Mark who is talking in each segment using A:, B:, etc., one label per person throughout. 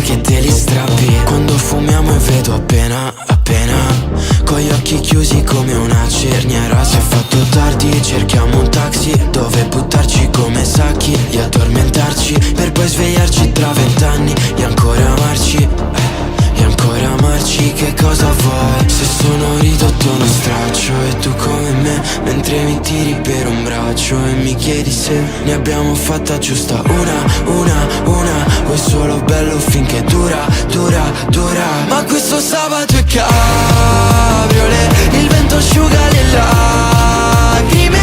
A: vuoi che te li strappi. Quando fumiamo e vedo appena con gli occhi chiusi come una cerniera. Si è fatto tardi, cerchiamo un taxi dove buttarci come sacchi e addormentarci, per poi svegliarci tra 20 anni e ancora amarci. E ancora amarci, che cosa vuoi? Se sono ridotto uno straccio e tu come me, mentre mi tiri per un braccio e mi chiedi se ne abbiamo fatta giusta una. Vuoi solo bello finché dura. Ma questo sabato è cabriolet, il vento asciuga le lacrime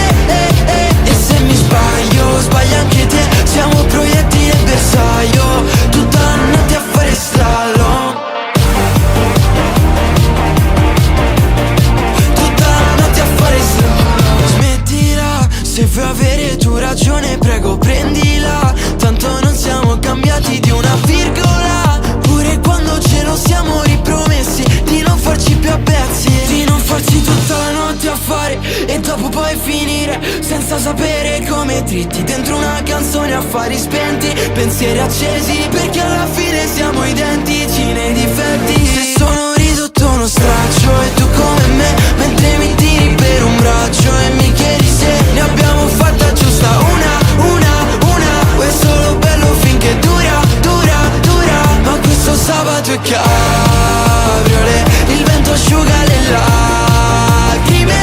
A: e se mi sbaglio, sbaglia anche te. Siamo proiettili e bersaglio, tutta la notte a fare slalom. Smettila, se vuoi avere tu ragione prego prendila, tanto non siamo cambiati di una virgola. Pure quando ce lo siamo ripromessi di non farci più a pezzi, di non farci tutta la notte a fare e dopo poi finire senza sapere come dritti dentro una canzone, affari spenti, pensieri accesi, perché alla fine siamo identici nei difetti. Se sono ridotto uno straccio e tu come me, mentre mi tiri per un braccio e mi chiedi se ne abbiamo fatta giusta una. È solo bello finché dura. Ma questo sabato è cabriolet, il vento asciuga le lacrime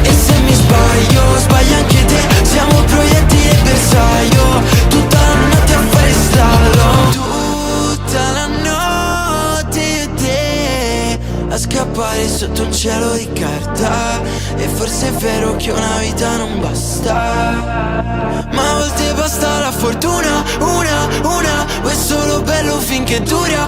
A: e se mi sbaglio, sbaglia anche te. Siamo proiettili e bersaglio, tutta la notte a fare slalom. Tutta la notte io e te a scappare sotto un cielo di carta. E forse è vero che una vita non basta, ma a volte basta la fortuna, una. È solo bello finché dura.